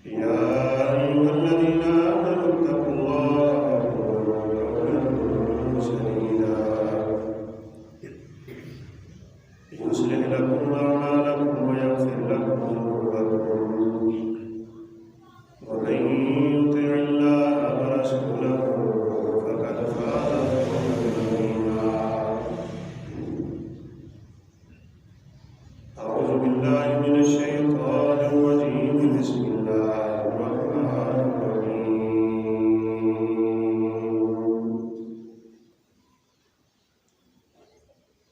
يا أيها الذين آمنوا اتقوا الله وقولوا قولا سديدا يصلح لكم أعمالكم ويغفر لكم ذنوبكم ومن يطع الله ورسوله فقد فاز فوزا عظيما. أعوذ بالله من الشيطان الرجيم. بسم الله الرحمن الرحيم.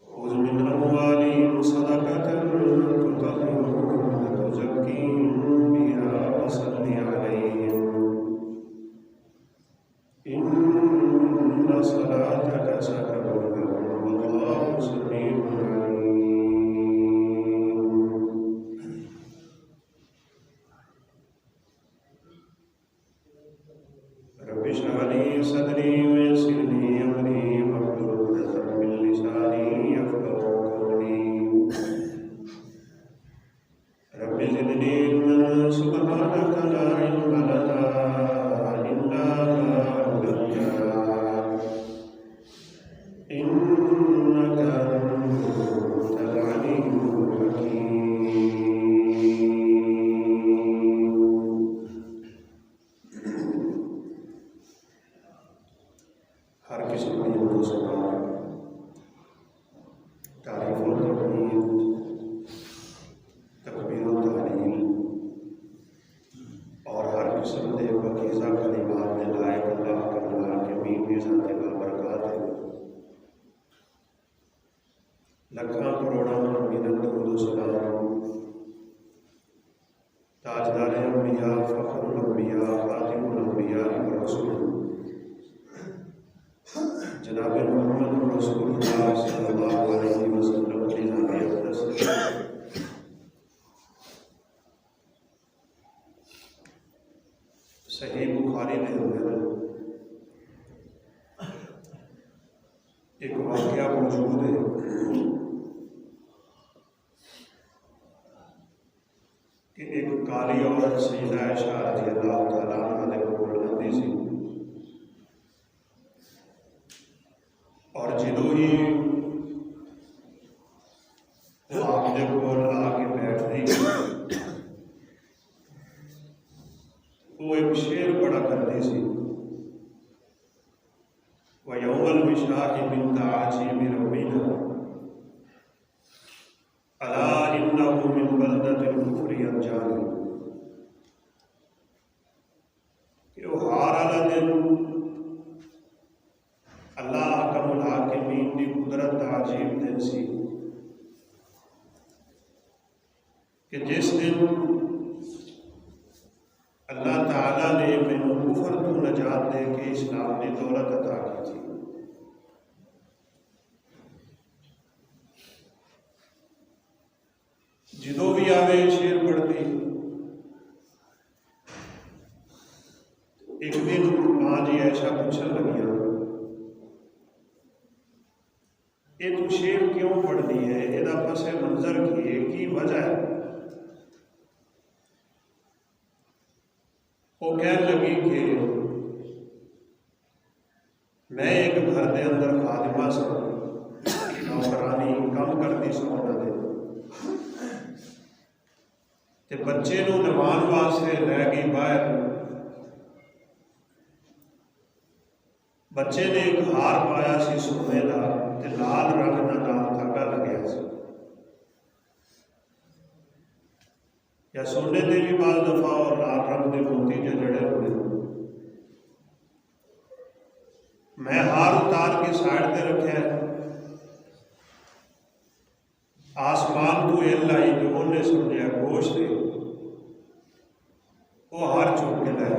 خذ من أموالهم صدقة تطهرهم وتزكيهم بها وصل عليهم إن صلاتك سكن لهم والله سميع عليم. رب اشرح لي صدري ويسر لي أمري واحلل عقدة من لساني يفقهوا قولي. رب زدني علما سبحانك لا علم لنا إلا ما علمتنا إنك أنت العليم الحكيم. ہر قسم کی اردو زبان تعریف و تمجید، تکبیر و تحلیل اور ہر قسم کے پاکیزہ کلمات میں لائق اللہ کا ملال کے مین بھی ذات برکات ہے. لکھاں کروڑاں منت درود و سلام تاجدار انبیاء، فخر الانبیاء، خاتم الانبیاء ورسول جناب محمد رسول اللہ صلی اللہ علیہ وسلم کی ذات اقدس صحیح بخاری کے اندر ایک واقعہ موجود ہے کہ ایک کالی عورت سیدہ عائشہ رضی اللہ تعالیٰ عنہ نے کول آندی سی اور جدوں ہی وہ آپ کے کول آ کے بیٹھ رہی وہ ایک شعر پڑھا کرتی سی، وَيَوْمَ الْوِشَاءِ مِنْ تَعَاجِيبِ رَبِّنَا أَلَا إِنَّهُ مِنْ بَلْدَةِ الْكُفْرِ أَنْجَانِ. کہ وہ ہار والا دن اللہ حکم الحاکمین کی قدرت کا عجیب دن سی کہ جس دن اللہ تعالیٰ نے مینوں کفر تو نجات دے کے اسلام کی دولت عطا کی تھی. جدوں بھی آوے شعر پڑھتی. ایک دن ماں جی عائشہ پوچھن لگیاں یہ تو شعر کیوں پڑھنی ہے، یہ پس منظر کی ہے، کی وجہ ہے؟ وہ کہنے لگی کہ میں ایک گھر دے اندر خادمہ سا، نوکرانی کام کرتی سا انہاں دے، تے بچے نو نوان واسطے لے گئی باہر. بچے نے ایک ہار پایا سی سونے کا تے لال رنگ کا نال دھاگا لگیا سی، یا سونے دے بھی بعض دفعہ اور لال رنگ کے موتی جو جڑے ہوئے. میں ہار اتار کے سائڈ تے رکھا، آسمان تو ایل آئی جو انہیں سمجھا گوشت ہے، وہ ہار چوک کے لے.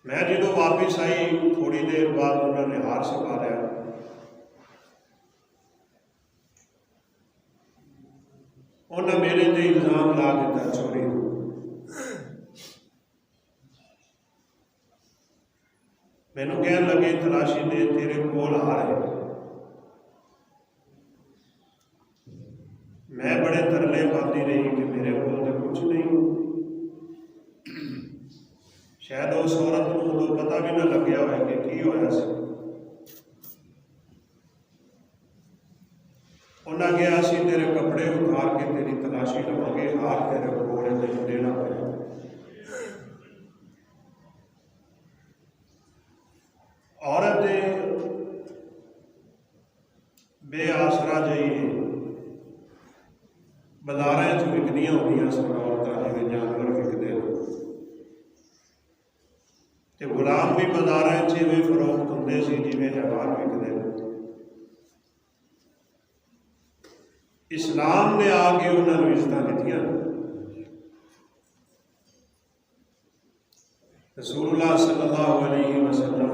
میں جدوں واپس آئی تھوڑی دیر بعد انہوں نے ہار سنبھالیا. انہیں میرے تے الزام لا دیتا چوری. مینوں کہنے لگے تلاشی دے تیرے کول ہار ہے. میں بڑے ترلے پاتی رہی کہ میرے کو شاید اس عورت کو ادو پتہ بھی نہ لگیا ہوئے کہ کی ہوا سی. انہیں کہا اسی تیرے کپڑے اتار کے تیری تلاشی لواں گے، ہاتھ تیرے کول تینوں دینا پڑے. عورت بے آسرا جی بازار وکدی ہوئی سن عورتیں جی جانور وکتے ہیں، غلام بھی بازار فروخت ہوتے سی جی حیوان وکتے ہیں. اسلام نے آ کے انہوں نے عزت دیتی. رسول اللہ صلی اللہ علیہ وسلم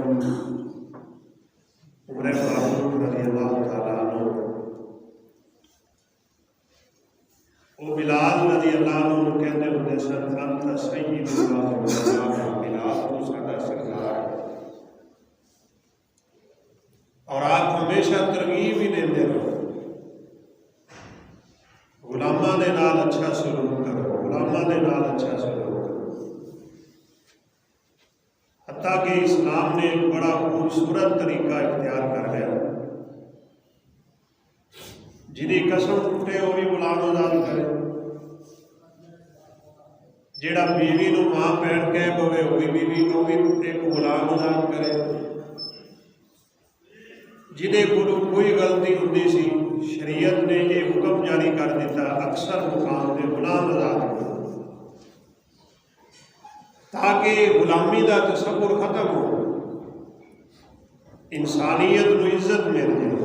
عمر فاروق رضی اللہ تعالیٰ عنہ وہ بلال رضی اللہ عنہ کہتے ہوتے سن انت سید اللہ، بلال تو ساڈا سردار ہے. اور آپ ہمیشہ ترغیب ہی دیتے رہو، غلاماں دے نال اچھا سلوک کرو، غلاماں دے نال اچھا سلوک کرو. حتیٰ کہ اسلام نے ایک بڑا خوبصورت طریقہ اختیار کر لیا، جنہیں قسم ٹوٹے وہ بھی غلام آزاد کرے، جیڑا بیوی نو ماں بہن کہہ پوے وہ بھی بیوی کو بھی ایک غلام آزاد کرے، جنہیں کو کوئی غلطی ہوتی سی شریعت نے یہ حکم جاری کر دیتا اکثر مقام سے غلام آزاد کرو، تاکہ غلامی دا تصور ختم ہو، انسانیت کو عزت مل جائے.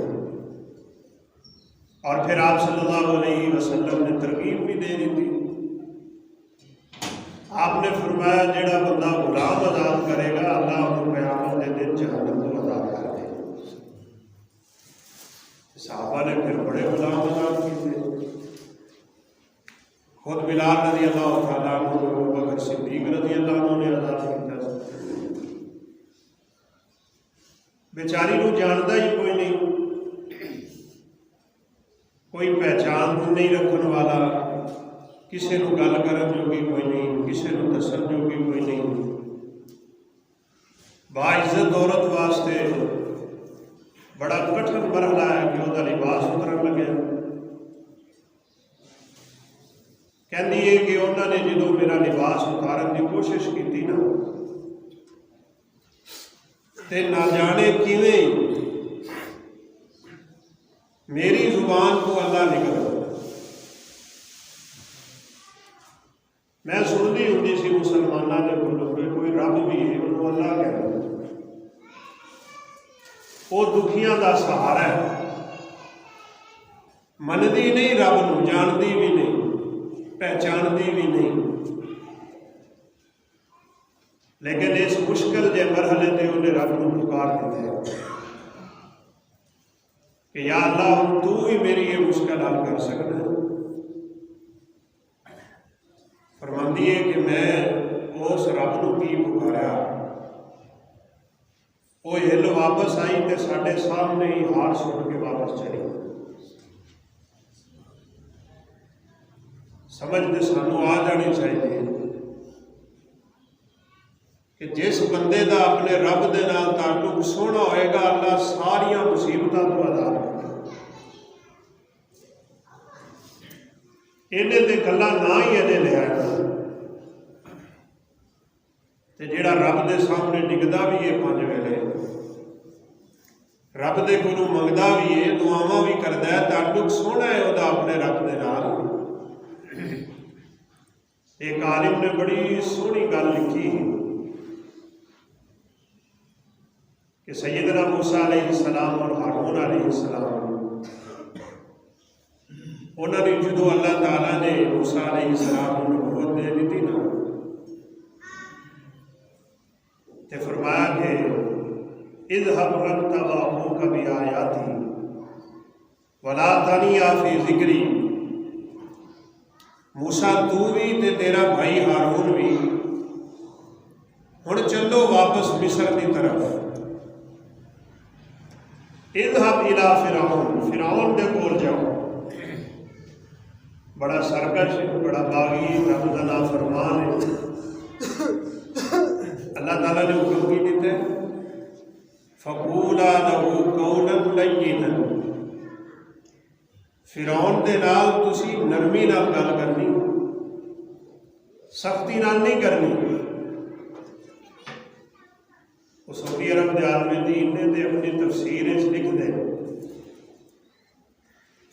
اور پھر آپ صلی اللہ علیہ وسلم نے ترغیب بھی دے دی تھی. آپ نے فرمایا جڑا بندہ غلام آزاد کرے گا اللہ انہوں قیامت کے دن جہنم کو آزاد کر دے. صحابہ نے پھر بڑے غلام آزاد کیے، خود بلال رضی اللہ تعالیٰ عنہ، ابو بکر صدیق رضی اللہ عنہ نے آزاد کیا. بیچاری کو جانتا ہی کوئی نہیں، کوئی پہچان نہیں رکھنے والا، کسی کو گل کرن جوگی کوئی نہیں، کسی کو دسن جوگی کوئی نہیں. باعزت عورت واسطے بڑا کٹھن مرحلہ ہے کہ وہ لباس اترن لگے. کہندی ہے کہ انہوں نے جدو میرا لباس اتارن کی کوشش کی نا تے نہ جانے کیویں میری زبان کو اللہ نکل، میں سنتی ہوتی سی مسلمانوں کے بولو کوئی رب بھی ہے انہوں اللہ کہہ وہ دکھیاں دا سہارا ہے، منتی نہیں رب نو، جانتی بھی نہیں، پہچانتی بھی نہیں. لیکن اس مشکل کے مرحلے سے انہیں رب کو پکار دیتے ہیں کہ یا اللہ تو ہی میری یہ مشکل حل کر سکتا ہے. فرماندی ہے کہ میں اس رب کو کی پکاریا، وہ ہل واپس آئی تو سارے سامنے ہی ہار سٹ کے واپس چلی. سمجھ تو سانوں آ جانی چاہیے کہ جس بندے دا اپنے رب دے نال تعلق سونا ہوئے گا اللہ ساریا مصیبتوں کو آزاد کرے. انہیں تے گلاں نہ ہی اجے لیا تے جیڑا رب دے سامنے ڈگدا بھی ہے 5 ویلے، رب دے کولوں منگدا بھی ہے، دعاواں بھی کردا ہے، تعلق سونا ہے وہ اپنے رب دے نال. ایک عالم نے بڑی سونی گل لکھی کہ سیدنا موسیٰ علیہ السلام اور ہارون علیہ السلام، انہوں نے جدو اللہ تعالیٰ نے موسیٰ علیہ السلام کو نبوت دے دی تھی نا تو فرمایا کہ اذهب انت واخوک بآیاتی ولا تنیا فی ذکری. موسیٰ تو بھی تے تیرا بھائی ہارون بھی ہن چلو واپس مصر کی طرف. اذهب الى فرعون، فرعون دے کول جاؤ، بڑا سرکش، بڑا باغی، رب دا نافرمان ہے. اللہ نے حکم کی دیتا ہے فَقُولَا لَهُ قَوْلًا لَيِّنًا، فرعون دے نال تسی نرمی نال گل کرنی، سختی نال نہیں کرنی۔ وہ سعودی عرب دے عالم دین نے تے اپنی تفسیر لکھ دے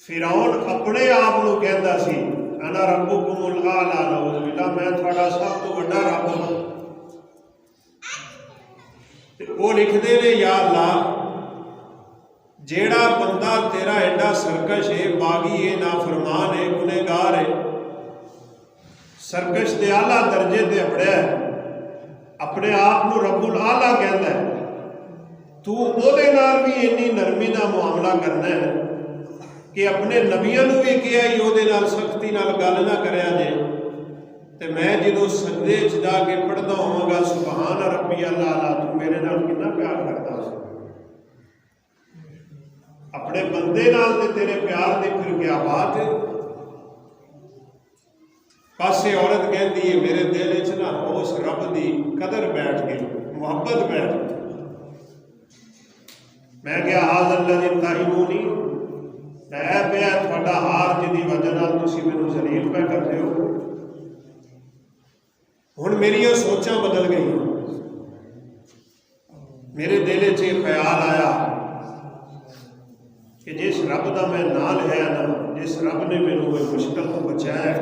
فرعون اپنے آپ کو کہندا سی انا ربکم الاعلی، نعوذ باللہ میں تھوڑا سب تو بڑا رب ہوں۔ وہ لکھتے نے یا اللہ جیڑا بندہ تیرا ایڈا سرکش ہے، باغی ہے، نافرمان ہے، گنہگار ہے، سرکش دے اعلیٰ درجے تے اپڑیا ہے، اپنے آپ کو رب الاعلیٰ کہندا ہے، تو او دے نال بھی اتنی نرمی دا معاملہ کرنا ہے کہ اپنے نبیوں کو بھی کہا ہی وہ سختی نال گل نہ کریا جے۔ تے میں جدو سجدے جا کے پڑھتا ہوں گا سبحان ربی الاعلیٰ، تو میرے نال کتنا پیار کرتا ہوں، اپنے بندے نال تے تیرے پیار دی پھر کیا بات ہے۔ پاسے عورت کہندی ہے میرے دل وچ نا اس رب دی قدر بیٹھ گئی، محبت بیٹھ گئی۔ میں کیا حاض اللہ دی تاہمونی، اے پیا تھوڑا ہار جی وجہ نال تسی مینوں ذلیل پہ کرتے ہو۔ ہن میری سوچاں بدل گئی، میرے دل وچ یہ خیال آیا کہ جس رب دا میں نال ہے نا، جس رب نے مینوں اس مشکل تو بچایا ہے،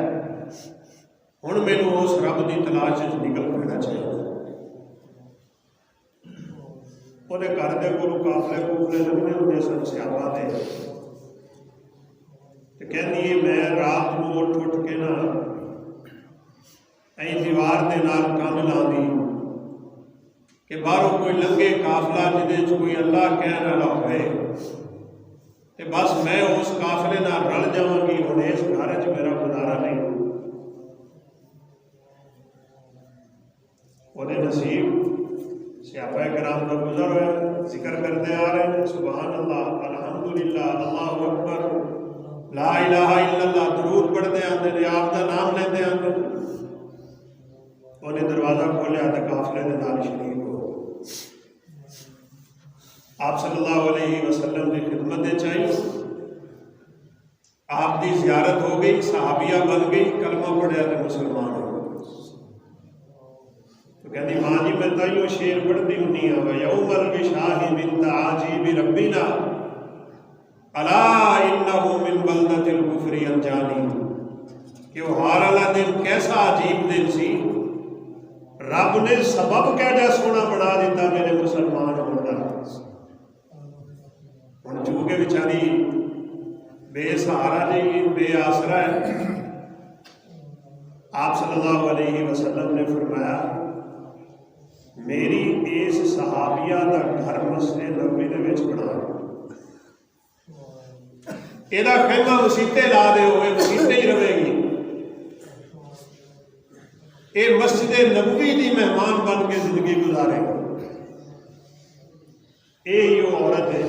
ہن مینوں اس رب دی تلاش وچ نکل پڑنا چاہیے۔ وہ گھر دے کولوں قافلے قوفلے لگنے ہوندے سن سیابا دے، کہنی میں رات کو اٹھ کے نا دیوار دے نال کن لاندی کہ باہروں کوئی لنگے قافلہ جہد کوئی اللہ کہنے والا ہوئے تے بس میں اس قافلے نال رل جاواں گی، ہن اس گھر وچ میرا گزارا نہیں۔ وہ نصیب صحابہ کرام کا گزر ہوا، ذکر کرتے آ رہے ہیں سبحان اللہ، الحمدللہ، اللہ اکبر، لا الہ الا اللہ، درود پڑھتے آتے ہیں، آپ کا نام لیتے آتے ہیں۔ انہیں دروازہ کھولیا تو قافلے دے نال شریک ہو۔ آپ صلی اللہ علیہ وسلم کی خدمت چاہیے، آپ کی زیارت ہو گئی، صحابیہ بن گئی، کلمہ پڑھیا تو مسلمان ہو۔ تو کہتی ماں جی میں تائیوں شیر پڑھتی ہونی ہوں وَيَوْمَ الْبِشَاهِ مِنْ تَعَاجِيبِ رَبِّنَا اَلَا إِنَّهُ مِنْ بَلْدَةِ الْكُفْرِ الْجَانِي، کہ وہ ہار اللہ دن کیسا عجیب دن سی، رب نے سبب کیجا سونا بنا دیتا میرے مسلمان ہونا۔ ہن چونکہ بیچاری بے سہارا جی، بے آسرا ہے، آپ صلی اللہ علیہ وسلم نے فرمایا میری اس صحابیہ دا گھر مسجد نبوی دے وچ بنا، یہ خیمہ مسیتے لا دے ہوئے مسیتے ہی رہے گی، یہ مسجد نبوی دی مہمان بن کے زندگی گزارے گا۔ یہی وہ عورت ہے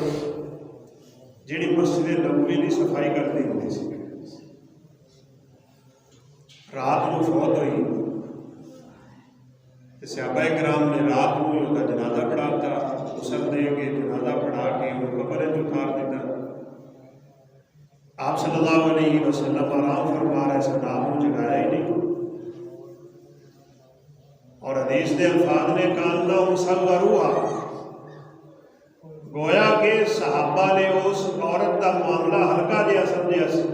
جیڑی مسجد نبوی دی صفائی کرتی ہوتی سی۔ رات کو فوت ہوئی، صحابہ کرام نے رات کو اس کا جنازہ پڑھاتا، غسل دے کے جنازہ پڑھا کے وہ قبر وچ اتار دیتا۔ آپ صلی اللہ علیہ وسلم آرام فرما رہے سن، آپ کو جگایا ہی نہیں، اور حدیث دے الفاظ نے کانہم صغروہا، گویا کہ صحابہ نے اس عورت کا معاملہ ہلکا جہا سمجھا سی،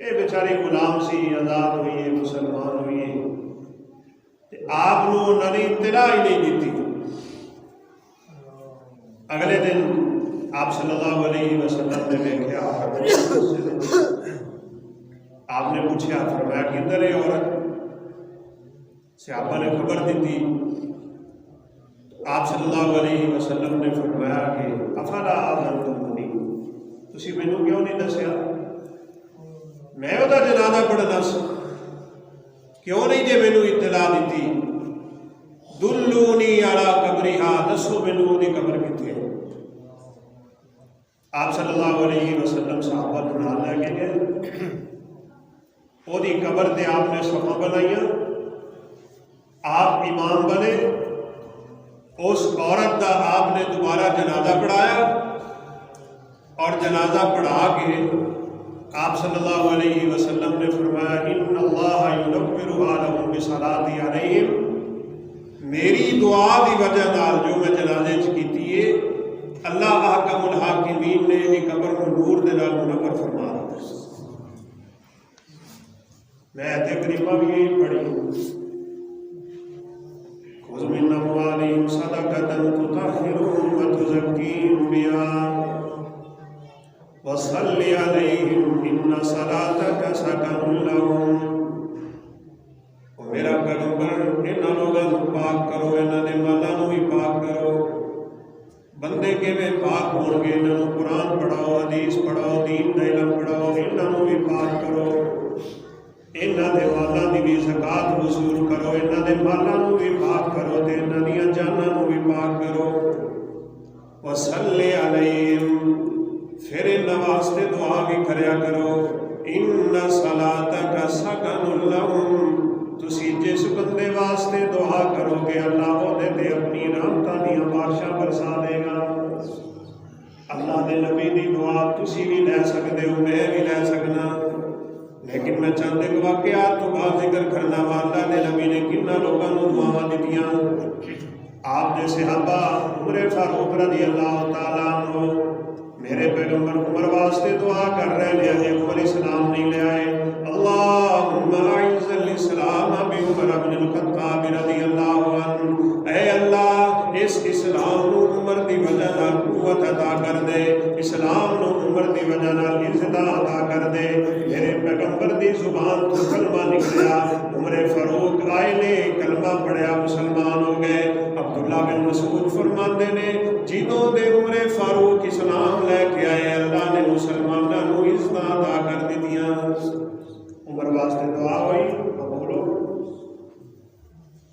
یہ بیچاری غلام سی، آزاد ہوئی ہے، مسلمان ہوئی ہے، آپ کو انہوں نے اطلاع ہی نہیں دیتی۔ اگلے دن آپ صلی اللہ علیہ وسلم نے دیکھا، آپ نے پوچھا، فرمایا کدھر ہے عورت؟ صحابہ نے خبر دیتی، آپ صلی اللہ علیہ وسلم نے فرمایا کہ افلا آذنتمونی، تسی مینوں کیوں نہیں دسیا؟ میں وہ جنازہ پڑھنا سی، کیوں نہیں جے مینوں اطلاع دیتی؟ دلونی علی قبرہا، دسو مینوں وہ قبر کتنے ہے؟ آپ صلی اللہ علیہ وسلم صحابہ کو نال لے کے گئے، وہ قبر تے آپ نے صفحہ بنائیاں، آپ امام بنے، اس عورت کا آپ نے دوبارہ جنازہ پڑھایا اور جنازہ پڑھا کے آپ صلی اللہ علیہ وسلم نے فرمایا ان اللہ یدبر اہلہ بصلاۃ علیہم، میری دعا کی وجہ نال جو میں جنازے کیتی ہے اللہ احکم الحاکمین نے یہ قبر کو نور دے نال منور فرما دیا۔ میں ایت کریمہ بھی یہی پڑھی، خذ من اموالہم صدقۃ تطہرہم وتزکیہم بہا وصلی علیہم ان صلاتک سکن لہم۔ میرا پیغمبر انہاں لوگاں کو پاک کرو، انہاں دے مالاں نوں بھی پاک کرو۔ بندے کیویں پاک ہون گے؟ انہاں نوں قرآن پڑھاؤ، حدیث پڑھاؤ، دین دا علم پڑھاؤ، انہاں نوں بھی پاک کرو۔ انہاں دے مالاں دی بھی زکات وصول کرو، انہاں دے مالاں نوں بھی پاک کرو تے انہاں دیاں جاناں نوں بھی پاک کرو۔ وصلی علیہم، پھر انہاں واسطے دعا بھی کریا کرو۔ ان صلاتک سکن لہم، تسی جس بندے واسطے دعا کرو گے اللہ وہ تے اپنی رحمتاں دیاں بارشاں برسا دے گا۔ اللہ دے نبی دی دعا تسی بھی لے سکتے ہو، میں بھی لے سکنا، لیکن میں چند ایک واقعات تو بعد ذکر کرنا وا۔ اللہ دے نبی نے کنہ لوگاں نوں دعاواں دتیاں۔ آپ دے صحابہ عمر فاروق رضی اللہ تعالیٰ عنہ میرے پیغمبر عمر واسطے دعا کر رہے ہیں، عمر اسلام نہیں لے آئے۔ اللہم اعز الاسلام بعمر بن الخطاب رضی اللہ عنہ، اے اللہ اس اسلام نو عمر دی وجہ نال قوت عطا کر دے، اسلام نو عمر دی وجہ نال عزت عطا کر دے۔ میرے پیغمبر دی زبان تو کلمہ نکلیا، عمر فاروق آئے نے کلمہ پڑھیا، مسلمان ہو گئے۔ عبداللہ بن مسعود فرماندے نے جدوں دے عمر فاروق اسلام لے کے آئے اللہ نے مسلماناں نو عزت عطا کر دتیاں۔ عمر واسطے دعا ہوئی قبول ہو۔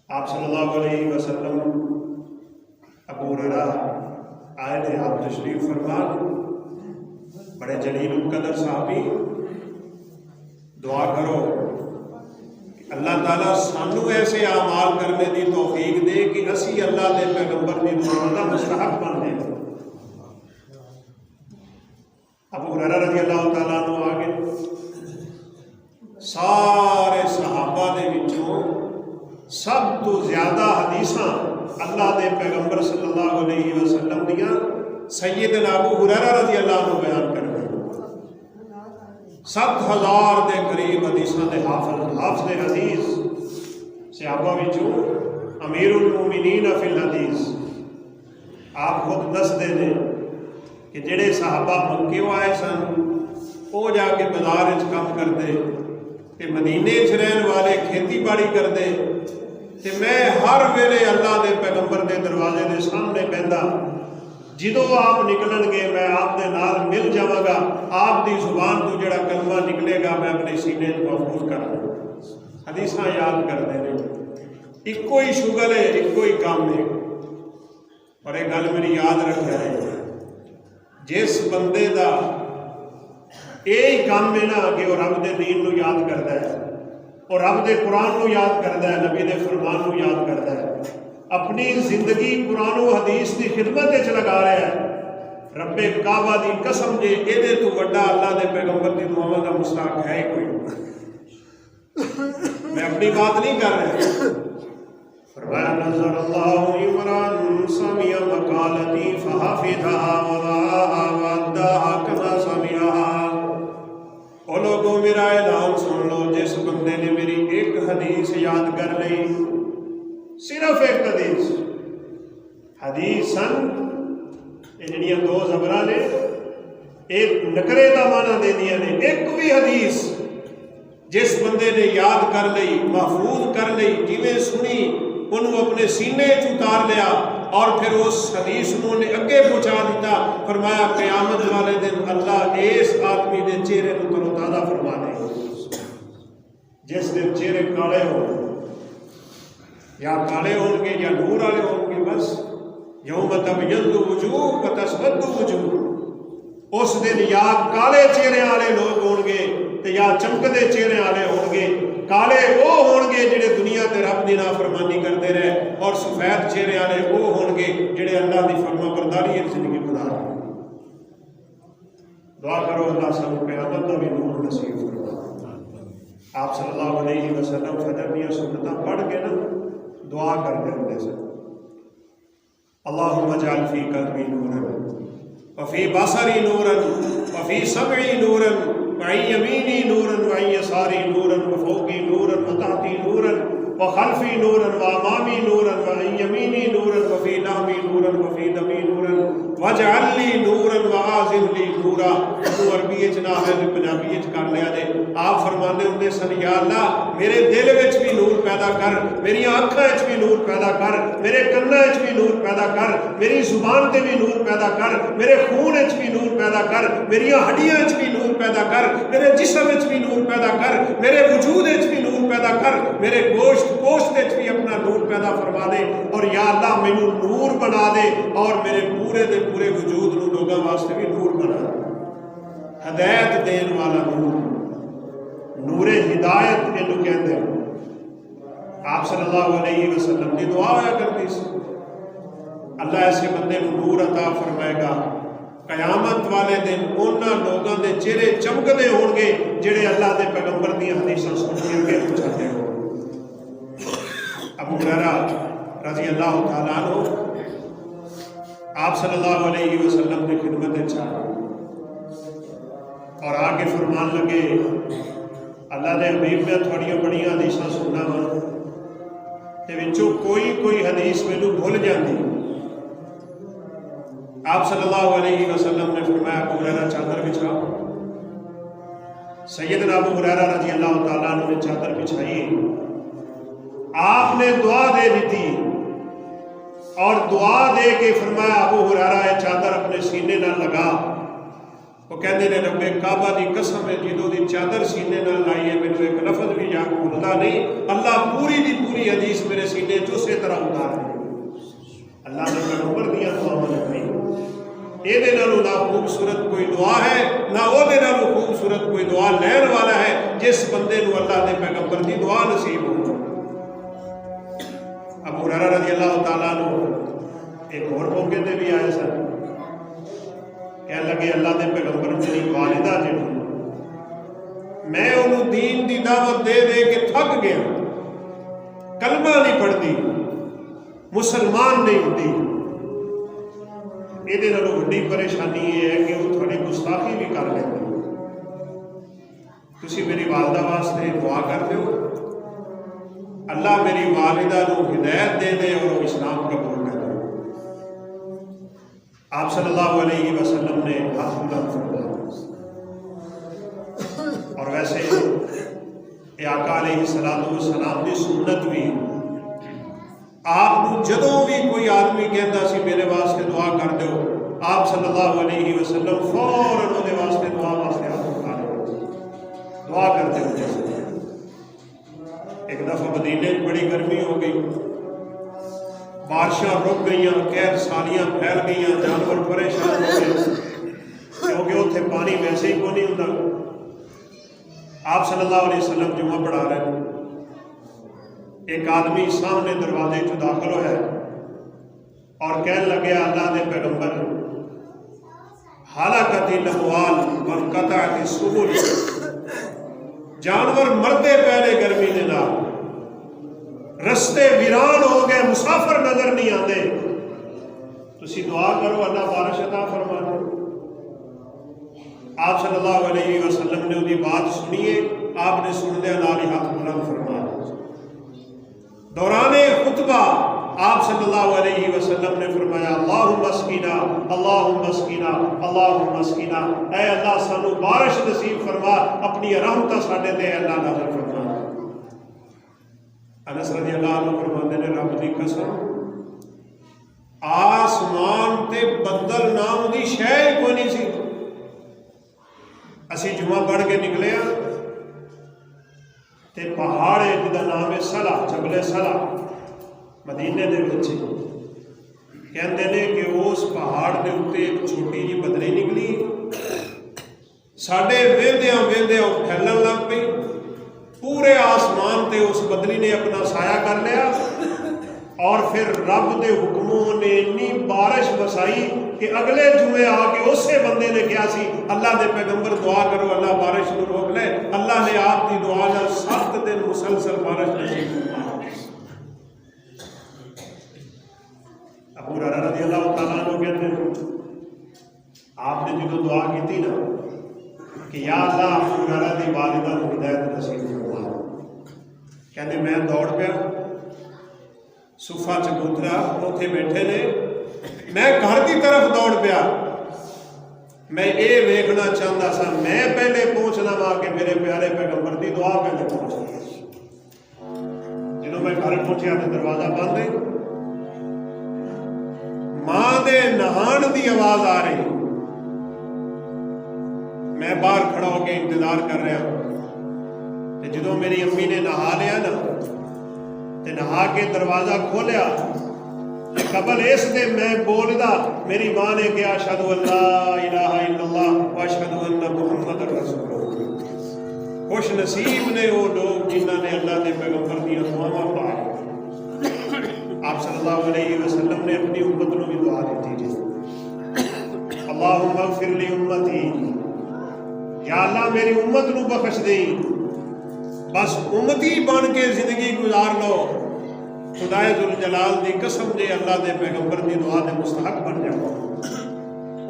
آپ صلی اللہ علیہ وسلم ابو ہریرہ آئے نے، آپ تشریف فرما، بڑے جلیل القدر صحابی، دعا کرو کہ اللہ تعالیٰ سانو ایسے اعمال کرنے دی توفیق دے کہ اسی اللہ دے پیغمبر دی دعا دا مستحق بن جائیں۔ ابو ہریرہ رضی اللہ تعالیٰ عنہ آگے سارے صحابہ دے وچوں سب تو زیادہ حدیثاں اللہ دے پیغمبر صلی اللہ علیہ وسلم دیاں سیدنا ابو ہریرہ رضی اللہ عنہ بیان کر رہے ہیں۔ 7,000 دے قریب حدیثاں دے حافظ حدیث صحابہ وچوں امیر المومنین فی الحدیث۔ آپ خود دس دے نے کہ جڑے صحابہ مکے آئے سن وہ جا کے بازار کام کرتے کہ مدینے رہن والے کھیتی باڑی کرتے، تے میں ہر ویلے اللہ دے پیغمبر دے دروازے دے سامنے بہندا، جدوں آپ نکلن گے میں آپ دے نال مل جاواں گا، آپ دی زبان تو جڑا کلمہ نکلے گا میں اپنے سینے محفوظ کر لوں۔ حدیثاں یاد کرتے ہیں، ایکو ہی شغل ہے، ایکو ہی کام ہے۔ اور ایک گل میری یاد رکھا ہے، جس بندے دا یہی کام ہے نا کہ وہ رب دے دین نو یاد کرتا ہے اور رب دے قرآن نو یاد کرتا ہے، نبی دے فرمان نو یاد کرتا ہے، اپنی زندگی قرآن و حدیث کی خدمت لگا رہا ہے، رب کعبہ دی قسم جے یہ تو بڑا اللہ دے پیغمبر دی دعاواں دا مستحق ہے کوئی۔ میں اپنی بات نہیں کر رہا، فرمایا نظر اللہ عمران سمع مقالتی فحفظها وضعها واداها كما سمعها۔ او لوگوں میرا اعلان سن لو، جس بندے نے میری ایک حدیث یاد کر لی، صرف ایک حدیث، حدیثاً یہ جڑیاں دو زبراں نے ایک نکرے دا معنی دے دیا نے، ایک بھی حدیث جس بندے نے یاد کر لی، محفوظ کر لی، جویں سنی انہوں اپنے سینے اتار لیا اور پھر اس حدیث انہوں نے اگے پہنچا دیتا، فرمایا قیامت والے دن اللہ اس آدمی دے چہرے کو تر و تازہ فرما دے۔ جس دن چہرے کالے ہوں یا کالے ہوں گے یا نور والے ہوں گے، بس یوم تبیض وجوہ وتسود وجوہ، اس دن یا کالے چہرے والے لوگ ہوں گے یا چمکدے چہرے والے ہوں گے۔ کالے وہ ہون گے جڑے دنیا تے رب دی نافرمانی کرتے رہے اور سفید چہرے والے وہ ہون گے جڑے اللہ کی فرما برداری زندگی گزار رہے ہیں۔ دعا کرو اللہ سب قیامت کا بھی نور نصیب فرما۔ آپ صلی اللہ علیہ وسلم فجر دیا سنتاں پڑھ کے نا دعا کرتے ہوتے سن، اللہم اجعل فی قلبی نورا وفی بصری نورا وفی سمعی نورا وعن یمینی نورا وعن یساری نورا وفوقی نورا وتحتی نورا وخلفی نورا وامامی نورا وعن یمینی نورا وفی نحمی نورا وفی دمی نورا واجعل لی نورا وآذن لی نورا۔ تو عربی نہ ہے پنجابی کر لیا جے۔ آپ فرمانے ہوندے سن یا اللہ میرے دل وچ بھی نور پیدا کر، میری آنکھاں وچ بھی نور پیدا کر، میرے کناں وچ بھی نور پیدا کر، میری زبان تے بھی نور پیدا کر، میرے خون وچ بھی نور پیدا کر، میری ہڈیاں وچ بھی نور پیدا کر، میرے جسم وچ بھی نور پیدا کر، میرے وجود وچ بھی نور پیدا کر، میرے گوشت وچ بھی اپنا نور پیدا فرما دے، اور یا اللہ مینوں نور بنا دے، اور میرے پورے دے پورے وجود نو لوگاں واسطے بھی نور بنا دے۔ ہدایت دین والا نور، نور ہدایت انہوں کہتے ہیں۔ آپ صلی اللہ علیہ وسلم کی دعا ہوا کرتی سی اللہ ایسے بندے کو نور عطا فرمائے گا، قیامت والے دن انہاں لوگاں دے چہرے چمکدے ہون گے جڑے اللہ دے پیغمبر دی حدیثاں سن کے اگے پہنچاتے ہو۔ ابو ہریرہ رضی اللہ تعالیٰ عنہ آپ صلی اللہ علیہ وسلم کی خدمت چاہے اور آگے فرمان لگے اللہ دے حبیب میں تھوڑیاں بڑیاں حدیثاں سننا وا تے وچوں کوئی حدیث مینوں بھول جاندی۔ آپ صلی اللہ علیہ وسلم نے فرمایا ابو ہریرہ چادر بچھاؤ۔ سیدنا ابو ہریرہ رضی اللہ تعالیٰ عنہ نے چادر بچھائی، آپ نے دعا دے دیتی اور دعا دے کے فرمایا ابو ہریرہ یہ چادر اپنے سینے نہ لگا۔ وہ کہتے ہیں رب کعبہ دی قسم ہے جدوں دی چادر سینے نہ لائی ہے میرے ایک لفظ بھی یاد بھولتا نہیں، اللہ پوری دی پوری حدیث میرے سینے چوسے طرح اتار ہے۔ اللہ نے پیغمبر دیا دعا نہیں، یہ نہ خوبصورت کوئی دعا ہے نہ وہ خوبصورت کوئی دعا لین والا ہے جس بندے نو اللہ دے پیغمبر دی دعا نصیب ہو۔ ابو ہریرہ رضی اللہ تعالیٰ عنہ ایک اور موقع تے بھی آئے سن، کہنے لگے اللہ دے پیغمبر میری والدہ جڑی میں انہوں دین دی دعوت دے دے کے تھک گیا، کلمہ نہیں پڑھتی، مسلمان نہیں ہوتی، یہ بڑی پریشانی یہ ہے کہ وہ تھوڑی گستاخی بھی کر لیتے۔ تسی میری والدہ واسطے دعا کر دو اللہ میری والدہ نو ہدایت دے دے اور وہ اسلام قبول کر دے۔ آپ صلی اللہ علیہ وسلم نے ہاتھ بلند فرمایا، اور ویسے یہ آقا علیہ السلام کی سنت بھی آپ جدوں بھی کوئی آدمی کہتا سی میرے واسطے دعا کر دو، آپ صلی اللہ علیہ وسلم فوراً وہ واسطے دعا واسطے ہاتھ اٹھا لے دعا کرتے ہوتے۔ ایک دفعہ مدینے میں بڑی گرمی ہو گئی، بارشاں رک گئیاں، قحط سالیاں پھیل گئیاں، جانور پریشان ہو گئے کیونکہ اتنے پانی ویسے ہی کوئی نہیں ہوتا۔ آپ صلی اللہ علیہ وسلم جمعہ پڑھا رہے ہیں، ایک آدمی سامنے دروازے چ داخل ہوا ہے اور کہنے لگے اللہ دے پیغمبر ہلاکت الاموال وانقطعت السبل، جانور مردے پہلے گرمی دے نال، رستے ویران ہو گئے، مسافر نظر نہیں آتے، تسی دعا کرو اللہ بارش عطا فرما دے۔ آپ صلی اللہ علیہ وسلم نے انہی بات سنیے، آپ نے سن دیا نال ہی ہاتھ بلند فرما دیا۔ دوران خطبہ آپ صلی اللہ علیہ وسلم نے فرمایا اللہم اسقنا اللہم اسقنا اللہم اسقنا، اے اللہ سانو بارش نصیب فرما، اپنی رحمتہ ساڈے تے اللہ نازل فرما۔ انس رضی اللہ عنہ فرماتے ہیں رب دی قسم آسمان تے بدل نام دی شے کوئی نہیں سی، اسی جمعہ پڑھ کے نکلے ہیں تے پہاڑ ہے جدا نام ہے سلا، جبل سلا، مدینے دے وچ کہندے نے کہ اس پہاڑ دے اوتے ایک چھوٹی جی بدلی نکلی، ساڈے ویندیاں ویندیاں پھیلن لگ پئی، پورے آسمان تے اس بدلی نے اپنا سایہ کر لیا، اور پھر رب دے حکموں نے اتنی بارش وسائی کہ اگلے جمعے آ کے اسے بندے نے کیا سی اللہ دے پیغمبر دعا کرو اللہ بارش کو روک لے، اللہ نے آپ کی دعا نال 7 دن مسلسل بارش نصیب فرمائی۔ ابو ہریرہ رضی اللہ تعالیٰ عنہ کہتے ہیں آپ نے جدو دعا کی تھی نا کہ یا اللہ ابو ہریرہ دی والدہ کو ہدایت نصیب فرما، کہتے میں دوڑ پیا صفہ چبوترا اتنے بیٹھے نے، میں گھر کی طرف دوڑ پیا، میں یہ ویکھنا چاہتا سا میں پہلے پہنچنا وا کہ میرے پیارے پیغمبر دی دعا پہلے پہنچ۔ جدو میں گھر پہنچیا تو دروازہ بند ہے، ماں دے نہان دی آواز آ رہی، میں باہر کھڑا ہو کے انتظار کر رہا ہوں۔ جدو میری امی نے نہا لیا نا تے نہا کے دروازہ کھولیا، قبل اس دے میں بولدا میری ماں نے کہا اشہد ان لا الہ الا اللہ واشہد ان محمد رسول اللہ۔ خوش نصیب نے وہ لوگ جنہاں نے اللہ دے پیغمبر دی دعاواں پائی۔ آپ صلی اللہ علیہ وسلم نے اپنی امت نو بھی دعا دیتی جی اللہم اغفر لی امتی، یا اللہ میری امت نو بخش دے، بس امتی بن کے زندگی گزار لو، خدائے ذوالجلال دی قسم دے اللہ دے پیغمبر دی دعا دے مستحق بن جاؤ،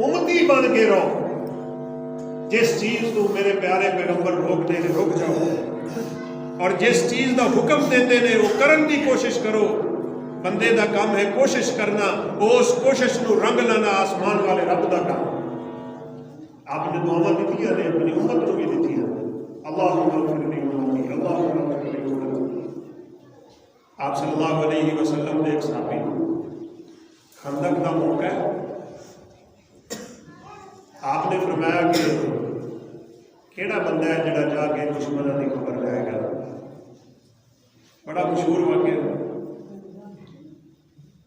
امتی بن کے رہو، جس چیز تو میرے پیارے پیغمبر روک دے رک جاؤ، اور جس چیز دا حکم دیتے نے وہ کرن دی کوشش کرو۔ بندے دا کام ہے کوشش کرنا، اس کوشش نو رنگ لانا آسمان والے رب دا کام۔ آپ نے دعاواں دیتی ہیں اپنی امت نو بھی دیتی ہیں، اللہم اغفر لی امتی، اللہم اغفر لی امتی۔ آپ صلی اللہ علیہ وسلم نے ایک صحابی خندق کا موقع ہے، آپ نے فرمایا کہ کیڑا بندہ ہے جڑا جا کے دشمنوں کی خبر لائے گا؟ بڑا مشہور واقعہ،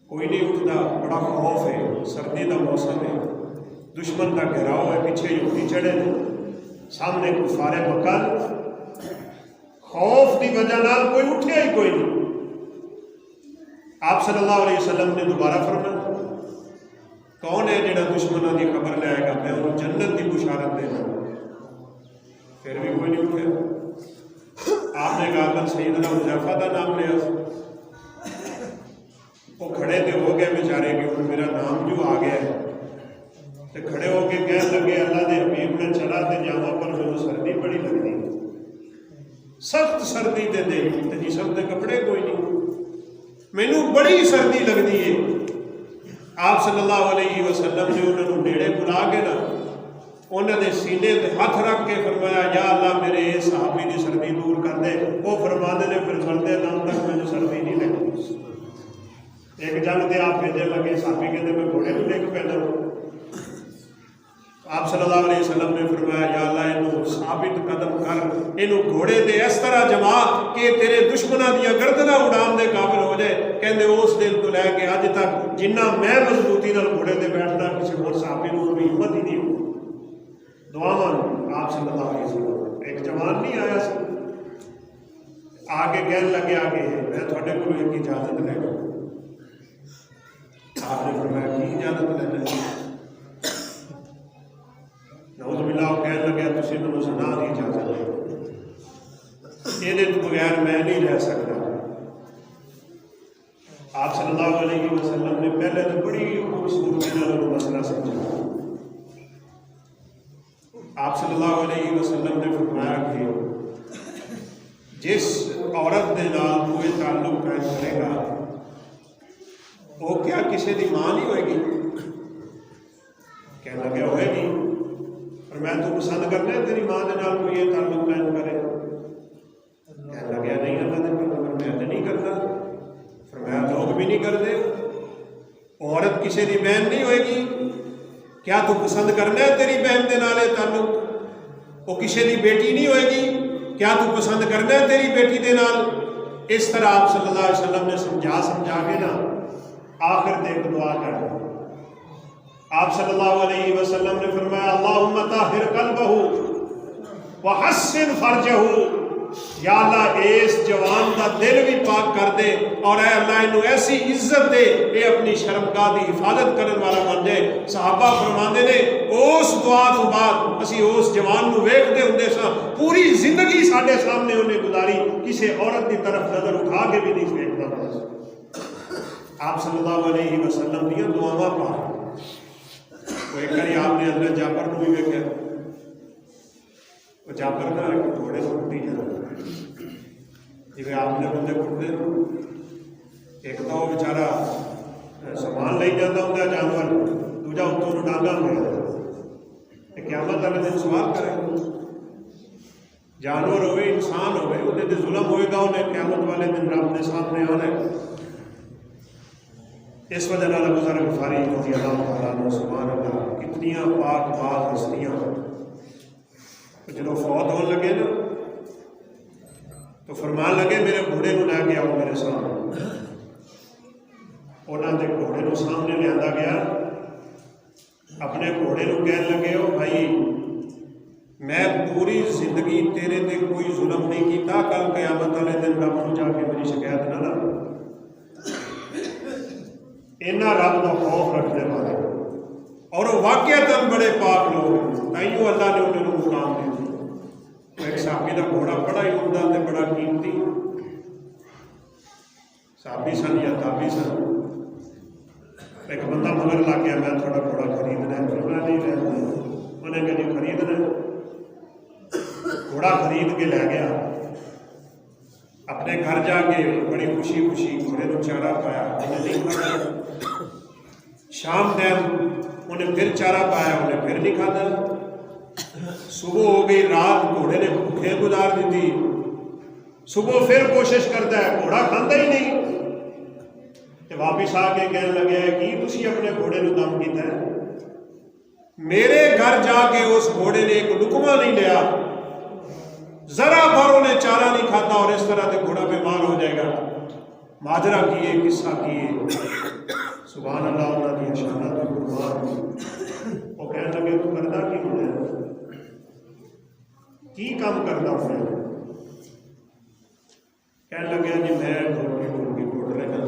کوئی نہیں اٹھتا، بڑا خوف ہے، سردی کا موسم ہے، دشمن کا گھیراؤ ہے، پیچھے یہودی چڑھے نے، سامنے کفار مکہ، خوف کی وجہ نال کوئی اٹھیا ہی کوئی نہیں۔ آپ صلی اللہ علیہ وسلم نے دوبارہ فرمایا کون ہے جڑا دشمنوں کی خبر لے گا، میں انہوں جنت کی بشارت دینا، پھر بھی کوئی نہیں اٹھیا۔ آپ نے کہا کہ سیدنا حذیفہ کا نام لیا، وہ کھڑے تھے ہو گئے بیچارے کہ میرا نام جو آ گیا ہے، تو کھڑے ہو کے کہنے لگے اللہ دے حبیب میں چلا تے جاواں پر مجھے سردی بڑی لگتی، سخت سردی دے دے تے جسم دے کپڑے کوئی نہیں، مینوں بڑی سردی لگتی ہے۔ آپ صلی اللہ علیہ وسلم نے انہوں نے نیڑے بلا کے نا انہوں نے سینے تے ہاتھ رکھ کے فرمایا یا اللہ میرے اس صحابی کی سردی دور کر دے۔ وہ فرماتے نے پھر مرتے دم تک مجھے سردی نہیں لگتی۔ ایک جنگ تے آپ بھیجنے لگے، صحابی کہتے میں گھوڑے بھی لے کے پیدا ہوں۔ آپ صلی اللہ علیہ وسلم نے فرمایا یا اللہ انہوں ثابت قدم کر، انہوں گھوڑے دے اس طرح جما کہ تیرے دشمنوں دیا گردنہ اڑان دے قابل ہو جائے۔ کہندے اس دن تو لے کے اج تک جنہ میں مضبوطی نال گھوڑے دے بیٹھنا کسی اور صحابی نوں بھی ہمت ہی نہیں ہوئی۔ دعاواں آپ صلی اللہ علیہ وسلم، ایک جوان نہیں آیا سی آگے کہنے لگے آگے میں تھوڑے کو ایک اجازت لے گا۔ آپ نے فرمایا کی اجازت لینا ہے؟ نعوذ باللہ کہنے لگے تسی مینوں زنا دی اجازت دے، یہ تو بغیر میں نہیں رہ سکتا۔ آپ صلی اللہ علیہ وسلم نے پہلے تو بڑی خوبصورتی نال مسئلہ سمجھا۔ آپ صلی اللہ علیہ وسلم نے فرمایا کہ جس عورت کے نال کوئی تعلق قائم کرے گا وہ کیا کسی دی ماں نہیں ہوئے گی؟ کہنے لگے ہوئے گی۔ اور میں تو پسند کرنا ہے تیری ماں کے نال کوئی یہ تعلق قائم کرے؟ کہنے لگے نہیں اللہ دے پیغمبر میں تو نہیں کرتا۔ فرمایا لوگ بھی نہیں کرتے۔ عورت کسی دی بہن نہیں ہوئے گی، کیا تو پسند کرنا ہے تیری بہن دے نال تعلق؟ وہ کسی دی بیٹی نہیں ہوئے گی، کیا تو پسند کرنا ہے تیری بیٹی دے نال؟ اس طرح آپ صلی اللہ علیہ وسلم نے سمجھا کے نا آخر تے ایک دعا کر دی۔ آپ صلی اللہ علیہ وسلم نے فرمایا اللہم طاہر قلبہ وحسن فرجہ یا اللہ اس جوان دا دل بھی پاک کر دے اور اے اللہ انہوں ایسی عزت دے اے اپنی شرمگاہ دی حفاظت کرنے والا بن جائے۔ صحابہ فرماندے نے اس دعا تو بعد اسی اس جوان نو ویکھدے ہوندے ساں، پوری زندگی ساڈے سامنے انہیں گزاری، کسی عورت دی طرف نظر اٹھا کے بھی نہیں ویکھدا ہوندا۔ آپ صلی اللہ علیہ وسلم دیاں دعاواں پاک، ایک باری آپ نے حضرت جابر کو بھی ویکھیا، وہ جابر نہ گھوڑے سے کٹی جاتا جی آپ نے بندے کٹتے ایک تو وہ بیچارا سامان لے جاتا ہوں جانور، دوجا اتوں ڈانگا ہوا، قیامت والے دن سوال کرے، جانور ہوئے انسان ہوئے انہیں تو ظلم ہوئے گا، انہیں قیامت والے دن رب کے سامنے آنا ہے۔ اس وجہ ابو ذر غفاری رضی اللہ تعالیٰ عنہ سبحان اللہ کتنیاں پاک باز ہستیاں جب فوت ہونے لگے نا تو فرمان لگے میرے گھوڑے کو لے کے آؤ میرے سامنے، انہوں نے گھوڑے کو سامنے لیا گیا، اپنے گھوڑے کو کہنے لگے ہو بھائی میں پوری زندگی تیرے تے کوئی ظلم نہیں کیتا، کل قیامت والے دن رب کو جا کے میری شکایت نہ لا، اینا رب کا خوف رکھنے والے اور وہ واقعتاً بڑے پاک لوگ، تائیوں اللہ نے انہیں مقام دے دیا۔ ایک صحابی کا گھوڑا بڑا ہی عمدہ تے بڑا قیمتی، صحابی سن یا تابی سن، ایک بندہ مگر لا گیا میں تھوڑا گھوڑا خریدنا ہے، فرمایا نہیں رہنا، انہیں کہا جی خریدنا ہے، گھوڑا خرید کے لے گیا، اپنے گھر جا کے بڑی خوشی خوشی گھوڑے کو چارہ پایا، انہیں نہیں کھانا، شام ٹائم انہیں پھر چارہ پایا، انہیں پھر نہیں کھانا، صبح ہو گئی رات گھوڑے نے بھوکے گزار دی تھی، صبح پھر کوشش کرتا ہے گھوڑا کھانا ہی نہیں، تو واپس آ کے کہنے لگے کہ تسی اپنے گھوڑے کو دم کیتا ہے، میرے گھر جا کے اس گھوڑے نے ایک لقمہ نہیں لیا، ذرا بھر انہیں چارہ نہیں کھاتا اور اس طرح سے گھوڑا بیمار ہو جائے گا، ماجرا کیے قصہ کیے، سبحان اللہ انہوں نے شانہ کی قربان، وہ کہنے لگے تو کرنا کی ہونا کی کام کرنا ہونا، کہنے لگے جی میں ڈھولکی گھوڑ رہا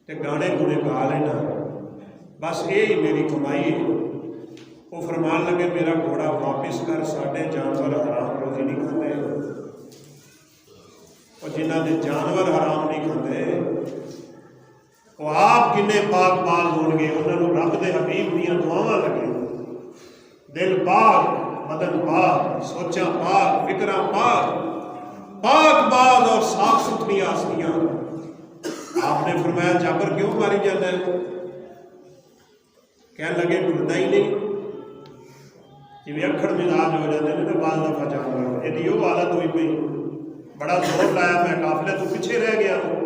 تے گانے گونے گا لینا، بس یہی میری کمائی ہے۔ وہ فرمان لگے میرا گھوڑا واپس کر، ساڈے جانور حرام روزی نہیں کھاتے، اور جنہ کے جانور حرام نہیں کھاتے وہ آپ کنے پاک باز ہون گے، انہوں نے رب دے حبیب دیاں دعاواں لگے، دل پاک بدن پاک سوچاں پاک فکراں پاک، پاک باز اور صاف ستھری ہستیاں۔ آپ نے فرمایا جابر کیوں ماری جانا ہے؟ کہنے لگے ڈردا ہی نہیں، جی اکھڑ مزاج ہو جاتے ہیں نا بعض دفعہ جانور، یہ وہ حالت ہوئی پئی، بڑا زور لایا میں قافلے تو پیچھے رہ گیا ہوں۔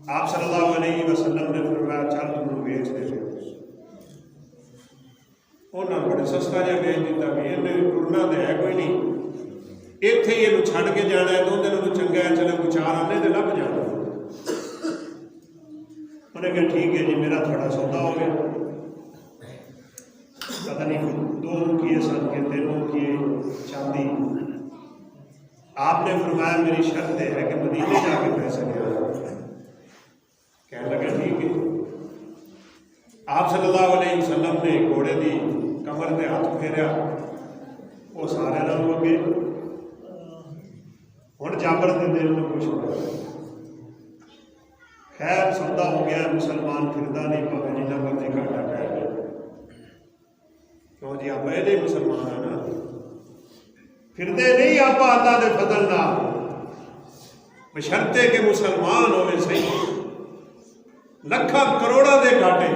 آپ صلی اللہ علیہ وسلم نے فرمایا چل تم بیچ دے، انہوں نے بڑے سستا جہا بیچ دیتا بھی انہیں ٹرنا تو ہے کوئی نہیں، اتنے ہی یہ چھڈ کے جانا ہے، 2 دن چنگا ہے چلو کوئی 4 آنے تو لب جانا۔ انہیں کہا ٹھیک ہے جی میرا تھوڑا سودا ہو گیا، پتہ نہیں 2 کیے سن کے 3 کیے چاندی۔ آپ نے فرمایا میری شرط ہے کہ مدینے جا کے پیسے لے آنا، کہنے لگا ٹھیک ہے۔ آپ صلی اللہ علیہ وسلم نے گھوڑے دی کمر تے ہاتھ پھیریا، وہ سارے نہ ہو گئے، ہوں جابر کے دل میں کچھ ہو گیا، خیر سودا ہو گیا، مسلمان پھردا نہیں پاوے جنہ مرضی گھاٹا پی جائے، کیوں جی آپ یہ مسلمان ہیں نا، پھردے نہیں آپ اللہ دے فضل نال، بشرطے کہ مسلمان ہوئے صحیح، لکھاں کروڑاں دے گھاٹے،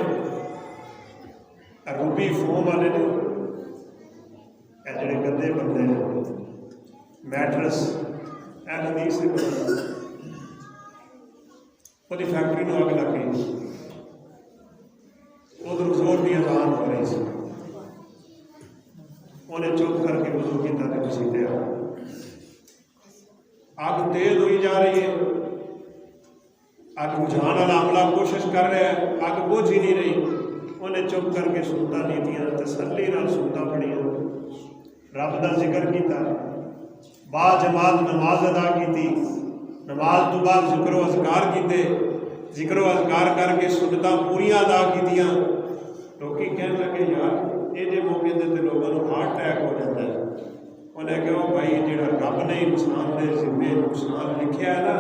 روپی فوم والے نے اے جڑے گندے بندے نے میٹرس اے حدیث سے بندہ وہی فیکٹری نو اگ لگ گئی، ادھر زور کی اذان ہو رہی سی، انہیں چپ کر کے وضو کیتا تے گھسیٹیا، اگ تیز ہوئی جا رہی ہے، اگ بجھان والا عملہ کوشش کر رہا ہے، اگ بجھ ہی نہیں رہی، انہیں چپ کر کے سنتا نہیں دیا، تسلی نال سنتا پڑیا، رب دا ذکر کیتا، با جماعت نماز ادا کی، نماز تو بعد ذکر و اذکار کیتے، ذکر و اذکار کر کے سنتاں پوریاں ادا کیتیاں۔ لوگ کہنے لگے یار یہ موقع تے لوگوں کو ہارٹ اٹیک ہو جاتا ہے۔ انہیں کہو بھائی جہاں رب نے انسان کے ذمے نقصان لکھیا ہے نا،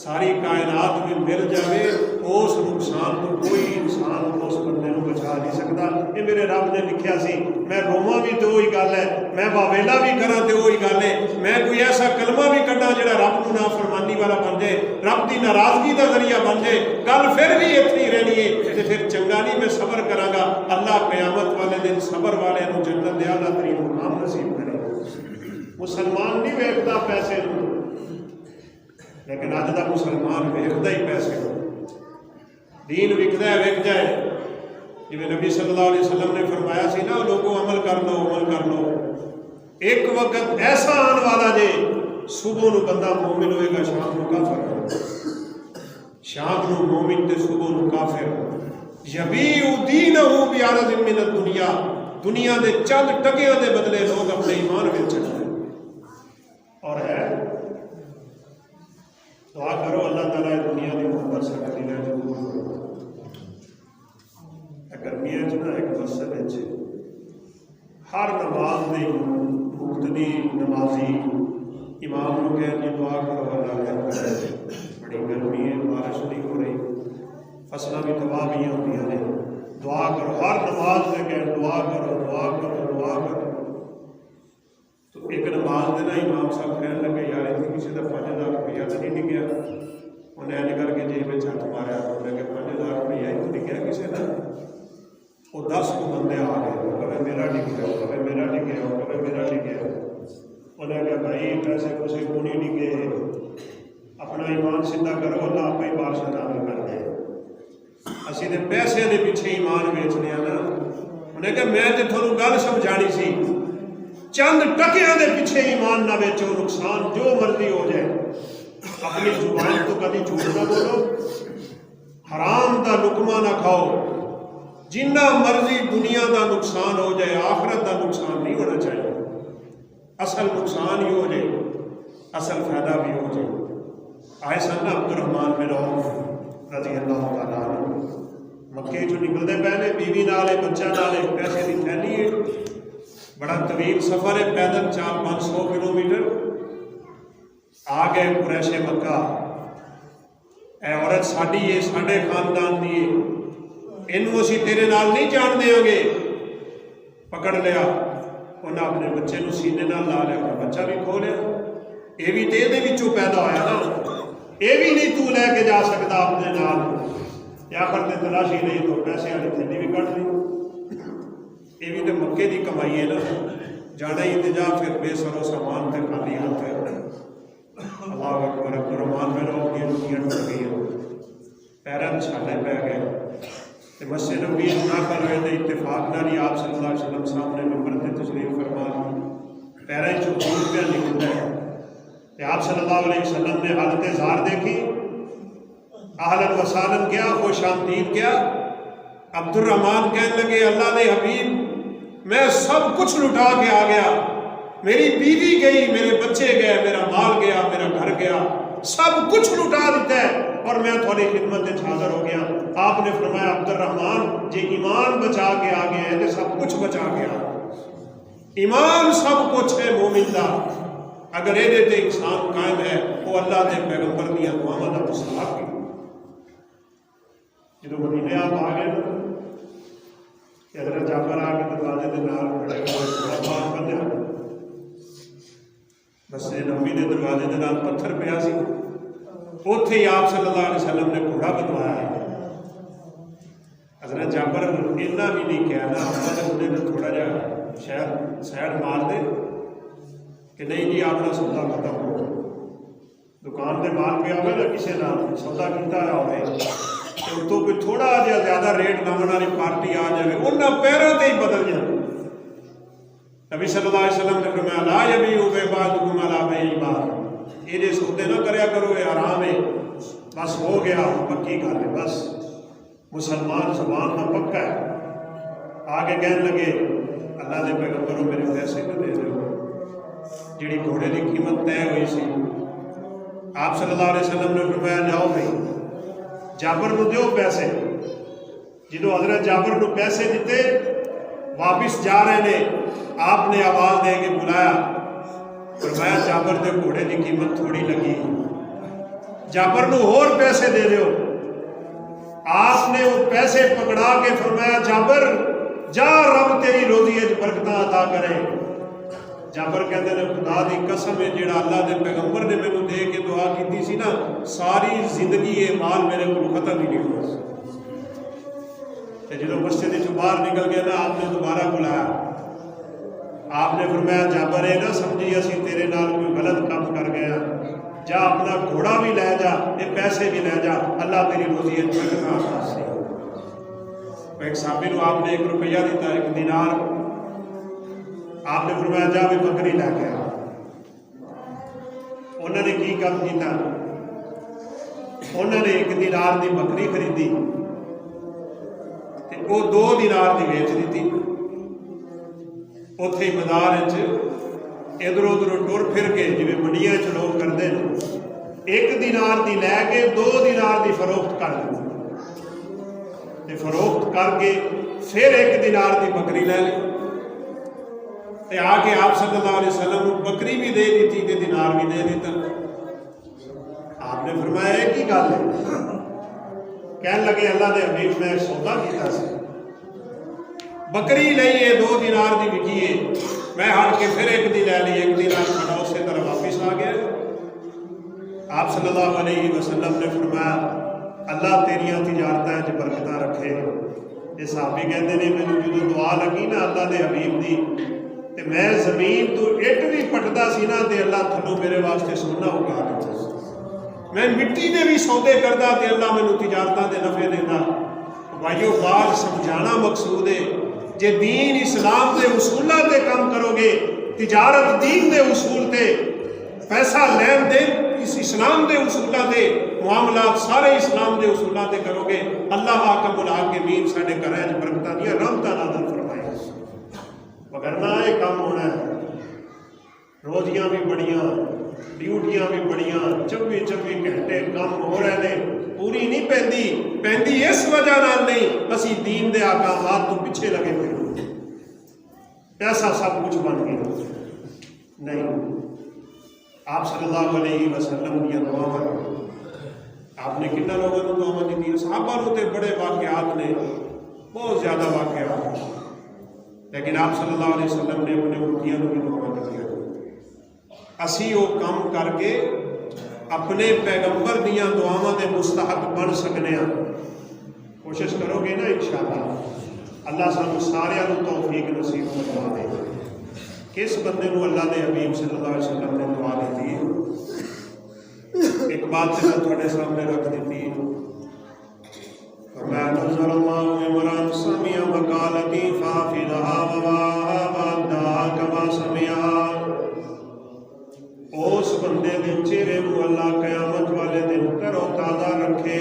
ساری کائنات میں مل جائے اس نقصان کو کوئی انسان اس بندے کو بچا نہیں سکتا۔ یہ میرے رب نے لکھیا سی، میں روواں بھی تو وہی گل ہے، میں واویلا بھی کراں تو وہی گل ہے، میں کوئی ایسا کلمہ بھی کڈاں جڑا رب کو نافرمانی والا بن جائے، رب کی ناراضگی کا ذریعہ بن جائے، گل پھر بھی اتنی ہی رہنی ہے تے پھر چنگا نہیں، میں صبر کراں گا۔ اللہ قیامت والے دن صبر والے نوں جنت دے اعلیٰ ترین مقام نصیب کرے۔ مسلمان نہیں ویکھدا پیسے نوں، لیکن اج دا مسلمان ویکھدا ہی پیسے نوں۔ دین وکدا ہے وک جائے، جی نبی صلی اللہ علیہ وسلم نے فرمایا سی نا، لوگوں عمل کر لو عمل کر لو، ایک وقت ایسا آن والا جے صبح نو بندہ مومن ہوئے گا، شام نو کافر ہوگا، شام نو مومن تے صبح نو کافر۔ یبیع دینہ بعرض من الدنیا، دنیا دے چند ٹکیاں دے بدلے لوگ اپنے ایمان بیچتے ہیں۔ اور ہے دعا کرو اللہ تعالیٰ دنیا کی محبت سارے دلوں میں دور کرو۔ گرمیاں نا ایک مسجد ہر نماز میں مقتدی نمازی امام کو کہیں جی دعا کرو اللہ کرے، بڑی گرمی ہے، بارش نہیں ہو رہی، فصلیں بھی تباہ بھی ہوتی ہیں، دعا کرو، ہر نماز میں کہیں دعا کرو دعا کرو دعا کرو۔ تو ایک نماز دینا امام صاحب کہنے لگے یار اتنی کسی کا 5000 روپیہ تو نہیں ڈگیا، انہیں ایج کر کے جیب میں چھت ماریا، انہیں کہ 5000 روپیہ ہی تو ڈگیا کسی کا، وہ 10 کو بندے آ گئے، وہ کبھی میرا ڈگیا، وہ کبھی میرا ڈگیا، وہ کبھی میرا ڈگیا۔ انہیں کہا بھائی پیسے پوسے کو نہیں ڈگے، اپنا ایمان سیدھا کرو، اللہ آپ ہی بارش نازل کر دے۔ اسی نے پیسے کے پیچھے ایمان بیچنے نا۔ انہیں کہا میں تو تھانوں گل سمجھانی سی، چند ٹکیاں دے پیچھے ایمان نہ بیچو، نقصان جو مرضی ہو جائے، اپنی زبان تو کبھی جھوٹ نہ بولو، حرام دا لقمہ نہ کھاؤ، جنہ مرضی دنیا دا نقصان ہو جائے آخرت دا نقصان نہیں ہونا چاہیے۔ اصل نقصان ہی ہو جائے، اصل فائدہ بھی ہو جائے۔ آئے سن عبد الرحمن بن عوف رضی اللہ تعالیٰ عنہ مکے چوں نکلتے پے نے، بیوی نالے بچہ نالے، پیسے کی تھیلی ہے، بڑا طویل سفر ہے، پیدل 400-500 کلومیٹر۔ آ گئے قریش مکہ، اے عورت ساڈی ہے، ساڈے خاندان دی ہے، اینوں اسی تیرے نال نہیں جان دیاں گے۔ پکڑ لیا، انہیں اپنے بچے نو سینے نال لا لیا، اپنا بچہ بھی کھو لیا۔ یہ بھی تو یہ پیدا ہوا نا، یہ بھی نہیں تو لے کے جا سکتا اپنے نال، یا کرتے تلاشی نہیں تو پیسے والی تھیلی بھی کٹ لی۔ یہ بھی تو مکے کی کمائی ہے نا، جانا ہی انتجا پھر بے سرو سامان تے خالی ہاتھ ہے۔ اللہ اکبر، عبد الرحمن بن عوف کی روٹیاں ٹوٹ گئی، پیروں چھالے پی گئے۔ مسجد نبوی داخل ہوئے تو اتفاق نال آپ صلی اللہ علیہ وسلم سامنے ممبر تے تشریف فرما لی، پیروں چوں خون پہ نکلتا ہے۔ آپ صلی اللہ علیہ وسلم نے حالت زار دیکھی، اہلاً و سہلاً کیا، خوش آمدید کیا۔ عبد الرحمن کہنے لگے اللہ دے حبیب میں سب کچھ لٹا کے آ گیا، میری بیوی گئی، میرے بچے گئے، میرا مال گیا، میرا گھر گیا، سب کچھ لٹا دیتا ہے اور میں تھوڑی خدمت حاضر ہو گیا۔ آپ نے فرمایا عبد الرحمن جی ایمان بچا کے آ گئے ہیں تو سب کچھ بچا کے آ گیا۔ ایمان سب کچھ ہے مومن دا، اگر یہ تے انسان قائم ہے وہ اللہ دے پیغمبر دیا دعاواں دا مستحق ہے۔ جدو مدینے آپ آ گئے نا کہ حضرت جعفر آ کے دروازے کے نال کھڑے ہوئے، باغ بندیا مسجد نبوی کے دروازے کے نال پتھر پیا سی، اوتھے ہی آپ صلی اللہ علیہ وسلم نے گھوڑا بنوایا ہے۔ حضرت جعفر اتنا بھی نہیں کہا نا، اپنے نے تھوڑا جا شاید سائڈ مار دے کہ نہیں جی اپنا سودا ختم ہو، دکان سے مال پیا ہوئے نا کسی نال سودا کیتا ہوئے تو کوئی تھوڑا جہا زیادہ ریٹ لاؤن والی پارٹی آ جائے انہیں پیروں سے ہی بدل جائے۔ نبی صلی اللہ علیہ وسلم نے فرمایا لا یبیع بعضکم علی بیع بعض، یہ جی سودے نہ کریا کرو، یہ حرام ہے، بس ہو گیا پکی گل ہے، بس مسلمان زبان کا پکا ہے۔ آگے کہنے لگے اللہ دے پیغمبروں میرے پیسے کو دے دو، جڑی گھوڑے کی قیمت طے ہوئی سی. آپ صلی اللہ علیہ وسلم نے فرمایا جاؤ بھائی جابر کو دیو پیسے. جدو حضرت جابر کو پیسے دیتے واپس جا رہے ہیں آپ نے آواز دے کے بلایا فرمایا جابر دے گھوڑے کی قیمت تھوڑی لگی جابر نو اور پیسے دے دیو. آپ نے وہ پیسے پکڑا کے فرمایا جابر جا رب تیری روزی برکتاں عطا کرے. جابر کہتے ہیں خدا دی قسم ہے جڑا اللہ دے پیغمبر نے مینوں دے کے دعا کیتی سی نا ساری زندگی یہ مال میرے کو ختم ہی نہیں ہوا. جدو مسجد چ باہر نکل گیا نا آپ نے دوبارہ بلایا. آپ نے فرمایا جابر یہ نہ سمجھی اسی تیرے نال کوئی غلط کام کر گیا جا اپنا گھوڑا بھی لے جا یہ پیسے بھی لے جا اللہ تیری روزی برکتاں سی. ایک صحابی نو آپ نے 1 روپیہ دیتا 1 دینار. آپ نے فرمایا جا بھی بکری لے کے آ. انہوں نے کی کام کیتا انہوں نے 1 دینار دی بکری خریدی تے وہ 2 دینار دی ویچ دیتی. اتنے ہی بازار ادھر ادھر ٹر پھر کے جی منڈیاں چ لوگ کرتے ہیں 1 دینار دی لے کے 2 دینار دی فروخت کر دیں فروخت کر کے پھر 1 دینار دی بکری لے لی تے آ کے آپ صلی اللہ علیہ وسلم کو بکری بھی دے دیتی تے دینار بھی دے دیتا. آپ نے فرمایا یہ کی گل ہے کہنے لگے اللہ دے حبیب میں سودا کیتا سی بکری لئیے 2 دینار دی بکیے میں ہٹ کے پھر 1 دی لے لی 1 دینار کھڑا اسی طرح واپس آ گیا. آپ صلی اللہ علیہ وسلم نے فرمایا اللہ تیریاں تجارتاں برکتاں رکھے. یہ صحابی کہتے ہیں مینوں جدوں دعا لگی نا اللہ دے حبیب دی تے میں زمین تو اٹ بھی پٹدا سی نا تے اللہ تھلوں میرے واسطے سونا اگا دیتا سی. میں مٹی دے بھی سودے کردا تے اللہ مینوں تجارتاں دے نفع دیندا. بھائیو بات سمجھانا مقصود ہے جے دین اسلام دے اصولاں تے کام کرو گے تجارت دین دے اصول تے پیسہ لین دین اس اسلام دے اصولاں تے معاملات سارے اسلام دے اصولاں تے کرو گے اللہ حاکم الحاکمین ساڈے گھراں وچ برکتاں دیاں رحمتاں نازل فرمائے. وگرنہ یہ کام ہونا ہے روزیاں بھی بڑیاں ڈیوٹیاں بھی بڑیاں 24 گھنٹے کام ہو رہے ہیں پوری نہیں پیندی اس وجہ نال نہیں اسی دین دے احکامات تو پیچھے لگے پھر پیسہ سب کچھ بن گیا نہیں. آپ صلی اللہ علیہ وسلم دیا دعا آپ نے کتنا لوگوں کو دعا دی صحابہ نو تے بڑے واقعات نے بہت زیادہ واقعات لیکن آپ صلی اللہ علیہ وسلم نے اپنے امتیاں کو بھی دعا دیا. اسی وہ کام کر کے اپنے پیغمبر دیاں دعاواں دے مستحق بن سکنے ہیں. کوشش کرو گے نا انشاءاللہ اللہ سانو سارے توفیق نصیب فرما دے. کس بندے کو اللہ دے حبیب صلی اللہ علیہ وسلم نے دعا دیتی ہے ایک بات میں تھوڑے سامنے رکھ دیتی ہے. فرمایا نظر اللہ عمران سمع مقالتی فافدها ووابدها کما سمعها. اس بندے دے چہرے کو اللہ قیامت والے دن تر و تازہ رکھے.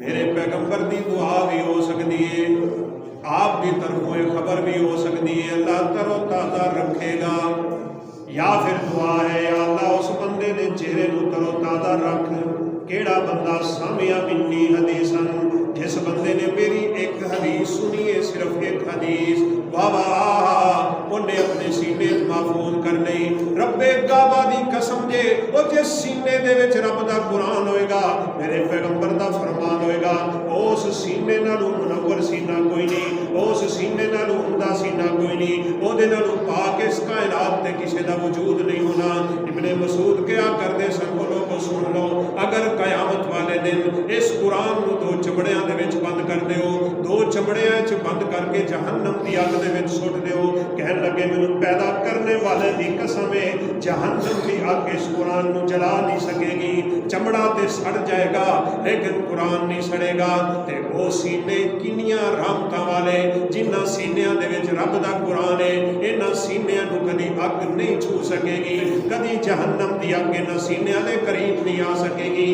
میرے پیغمبر دی دعا بھی ہو سکتی ہے آپ کی طرفوں خبر بھی ہو سکتی ہے اللہ تر و تازہ رکھے گا. یا پھر دعا ہے یا اللہ اس بندے دے چہرے کو تر و تازہ رکھ. کیڑا بندہ سامعہ منی حدیثاً جس بندے نے میری ایک حدیث سنی ہے صرف ایک حدیث انہیں اپنے سینے محفوظ کر لئی. رب کعبہ دی قسم جے وہ جس سینے دے وچ رب دا قرآن ہوئے گا میرے پیغمبر دا فرمان ہوئے گا اس سینے نالوں منور سینہ کوئی نہیں اس سینے نالوں عمدہ سینہ کوئی نہیں وہ دے نالوں پاک اس کائنات تے کسی دا وجود نہیں ہونا. ابن مسعود کیا کرتے سن کو لوگوں سن لو اگر قیامت والے دن اس قرآن کو 2 چمڑیاں دے وچ بند کر دیو 2 چمڑیاں وچ بند کر کے جہنم دی اگ دے وچ سٹ دیو کہن لگے مینوں پیدا کرنے والے دی قسم ہے جہنم دی اگ اس قرآن کو جلا نہیں سکے گی. چمڑا تے سڑ جائے گا لیکن قرآن نہیں سڑے گا. تے وہ سینے کنیاں رحمتاں والے جنہاں سینیاں دے وچ رب دا قرآن ہے انہاں سینیاں نو کدی اگ نہیں چھو سکے گی کدی جہنم دی اگ انہاں سینیاں دے قریب نہیں آ سکے گی.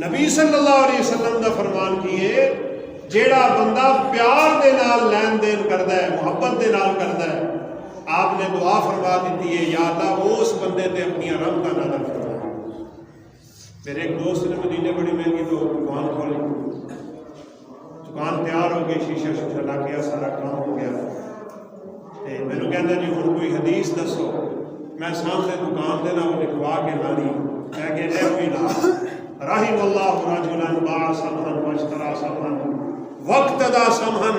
نبی صلی اللہ علیہ وسلم دا فرمان کی ہے جیڑا بندہ پیار دے نال لین دین کردا ہے، محبت دے نال کردا ہے، آپ نے دعا فرما دیتی ہے یا اللہ اس بندے تے اپنی رحمت نازل فرما۔ میرے ایک دوست نے مدینے بڑی مہنگی تو دکان کھولی، دکان تیار ہو گئی، شیشہ شیشہ لگ گیا، سارا کام ہو گیا، میرے کہنا جی ہوں کوئی حدیث دسو۔ میں سامنے دکان دے نام لکھوا کے لانی، کہہ کے اے کوئی لا رحم اللہ رجلا باع سمحن واشترا سمحن وقتدا سمحن،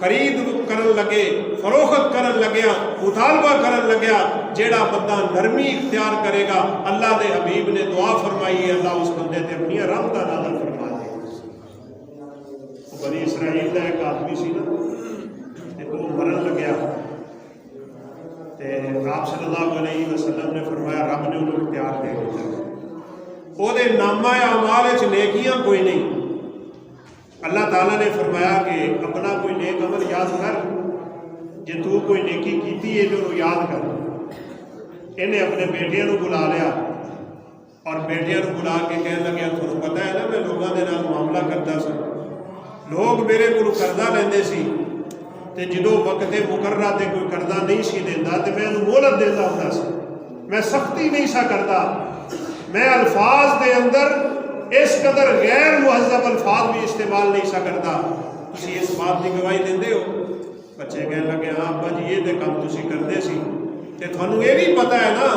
خرید کرن لگے، فروخت کرن لگیا، مطالبہ کرن لگیا، جیڑا بندہ نرمی اختیار کرے گا اللہ دے حبیب نے دعا فرمائی ہے اللہ اس بندے تے اپنی رحمت نازل فرما دے۔ بنی اسرائیل کا ایک آدمی سی نا، وہ مرن لگیا، آپ صلی اللہ علیہ وسلم نے فرمایا رب نے انہوں اختیار دے دیا، وہ نامہ اعمال وچ نیکیاں کوئی نہیں۔ اللہ تعالیٰ نے فرمایا کہ اپنا کوئی نیک عمل یاد کر، جے تو کوئی نیکی کیتی ہے جو یاد کر۔ انہیں اپنے بیٹیاں نو بلا لیا اور بیٹیاں نو بلا کے کہنے لگیا تمہیں پتہ ہے نا میں لوگوں کے نال معاملہ کرتا سا، لوگ میرے کو قرضہ لیندے سی تے جدو وقت مقررہ تے کوئی قرضہ نہیں سی دیندا تے میں انہوں مہلت دیندا ہوندا سی، میں سختی نہیں سا کردا، میں الفاظ دے اندر اس قدر غیر مہذب الفاظ بھی استعمال نہیں سا کرتا۔ تسی اس بات کی گواہی دیندے ہو؟ بچے کہنے لگے ہاں ابا جی یہ تے کام تسی کردے سی، تے تھانوں یہ بھی پتہ ہے نا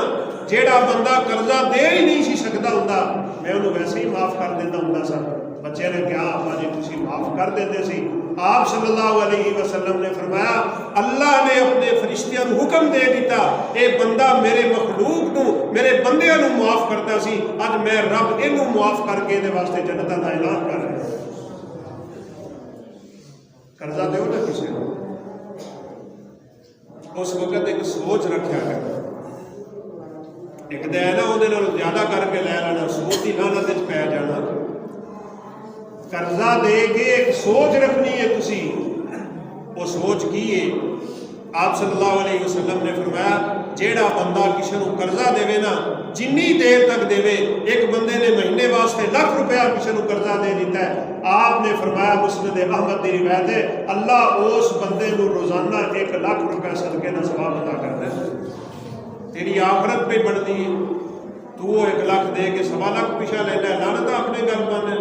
جیڑا بندہ قرضہ دے ہی نہیں سی سکدا ہوندا میں انہوں ویسے ہی معاف کر دیندا ہوندا سا۔ بچے نے کہا ابا جی تسی معاف کر دیندے سی۔ آپ صلی اللہ علیہ وسلم نے فرمایا اللہ نے اپنے فرشتیاں نو حکم دے دیتا اے بندہ میرے مخلوق نو میرے بندیاں نو معاف کرتا سی، اج میں رب اینو معاف کر کے دے واسطے جنت دا اعلان کر رہا ہوں۔ قرضہ دیو نا کسی کو، اس وقت ایک سوچ رکھا کر، ایک دے نا وہ زیادہ کر کے لے لینا، سوچ ہی لعنت وچ پی جانا۔ قرضہ دے کے ایک سوچ رکھنی ہے تسی، وہ سوچ کی ہے؟ آپ صلی اللہ علیہ وسلم نے فرمایا جیڑا بندہ کسی کو قرضہ دے نا جنی دیر تک دے، ایک بندے نے مہینے واسطے ₹1,00,000 کسی کو قرضہ دے دیتا ہے، آپ نے فرمایا مسند احمد کی روایت ہے اللہ اس بندے کو روزانہ ₹1,00,000 صدقے کا ثواب عطا کرتا ہے۔ تیری آخرت پہ بڑھتی ہے، تو 1,00,000 دے کے 1,25,000 پیچھا لینا ہے، لعنت اپنے گھر بن ہے،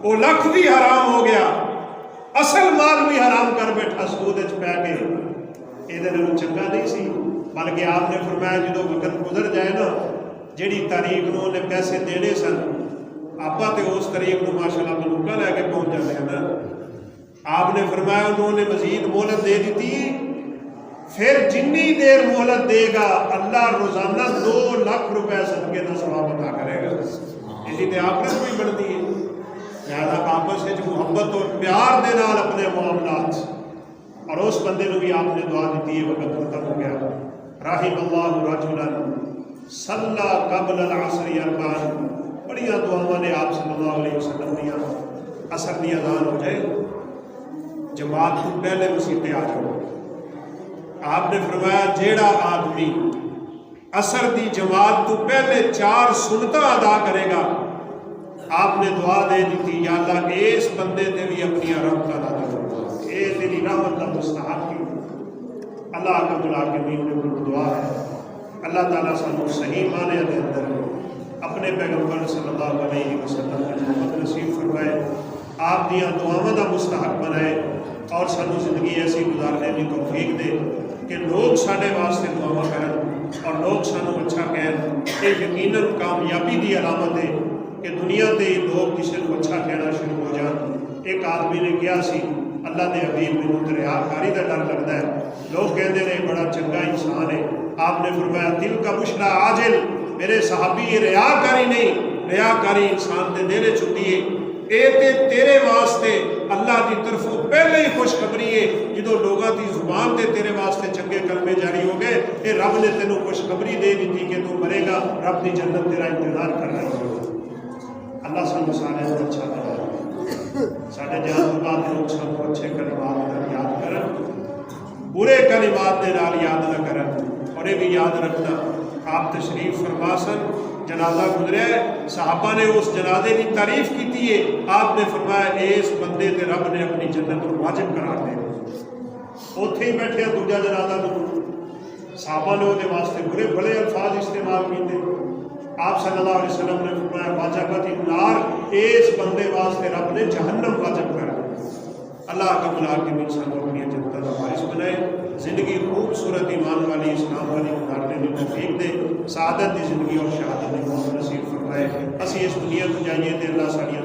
وہ لکھ بھی حرام ہو گیا، اصل مال بھی حرام کر بیٹھا سود وچ پی کے، یہ چنگا نہیں سی۔ بلکہ آپ نے فرمایا جدو وقت گزر جائے نا جیڑی تاریخ نو انہیں پیسے دینے سن آپ تے اس تاریخ نو ماشاءاللہ بندوقاں لے کے پہنچ جاتے ہیں نا، آپ نے فرمایا انہوں نے مزید مہلت دے دیتی، پھر جنی دیر مہلت دے گا اللہ روزانہ ₹2,00,000 صدقے کا ثواب عطا کرے گا۔ اسی تے آخرت بھی بڑھتی ہے۔ لہذا آپس میں محبت اور پیار دے نال اپنے معاملات، اور اس بندے نے بھی آپ نے دعا دیتی ہے وقت ختم ہو گیا، رحم اللہ رجلا صلی قبل العصر اربعا، بڑیاں دعاواں نے آپ صلی اللہ علیہ وسلم دیا، عصر دی اذان ہو جائے جماعت کو پہلے مسیطے آ جاؤ۔ آپ نے فرمایا جیڑا آدمی عصر دی جماعت تو پہلے 4 سنتاں ادا کرے گا، آپ نے دعا دے دیتی یا اللہ اس بندے تے بھی اپنی رحمت ادا کرو، اے تیری رحمت کا مستحق کی۔ اللہ کا ملاقمین نے دعا ہے اللہ تعالیٰ سانو صحیح معنی دے اندر اپنے پیغمبر صلی اللہ علیہ وسلم کی محبت نصیب فرمائے، آپ دیاں دعاواں دا مستحق بنائے، اور سانو زندگی ایسی گزارنے کی توفیق دے کہ لوگ ساڈے واسطے دعاواں کرن اور لوگ سانو اچھا کہن۔ یہ یقیناً کامیابی دی علامت ہے کہ دنیا تے لوگ کسی کو اچھا کہنا شروع ہو جان۔ ایک آدمی نے کیا سی اللہ دے حبیب مینوں تے ریاکاری دا ڈر لگدا ہے، لوگ کہندے نے بڑا چنگا انسان ہے، آپ نے فرمایا دل کا بشرا عاجل، میرے صحابی یہ ریاکاری نہیں، ریاکاری انسان دے دینے چھٹی ہے، اے تے تیرے واسطے اللہ کی طرف پہلے ہی خوشخبری ہے، جدو لوگوں کی زبان تے تیرے واسطے چنگے کلمے جاری ہو گئے، اے رب نے تینوں خوشخبری دے دیتی کہ تو مرے گا، رب کی جنت تیرا انتظار کر رہی ہے۔ اللہ سانو سارے کو اچھا کرے، سارے جان بعد لوگ سانو اچھے کلمات نال یاد کرن، برے کلمات دے نال یاد نہ کرن، اور یہ بھی یاد رکھنا آپ تشریف فرما سن جنازہ گزریا ہے، صحابہ نے اس جنازے کی تعریف کی ہے، آپ نے فرمایا اس بندے تے رب نے اپنی جنت کو واجب قرار دے اوتھے ہی بیٹھے دوجا جنازہ صحابہ نے وہ واسطے برے بھلے الفاظ استعمال کیتے، آپ صلی اللہ علیہ وسلم نے فرمایا واجبت النار، اس بندے واسطے رب نے جہنم واجب کر دی۔ اللہ کا بلا کے من سب اپنی جنت کا وارث بنائے، زندگی خوبصورت ایمان والی اسلام والی گزارنے کی توفیق دے، سعادت کی زندگی اور شہادت کی موت نصیب فرمائے۔ اسی اس دنیا تو جائیے تے اللہ ساڑیاں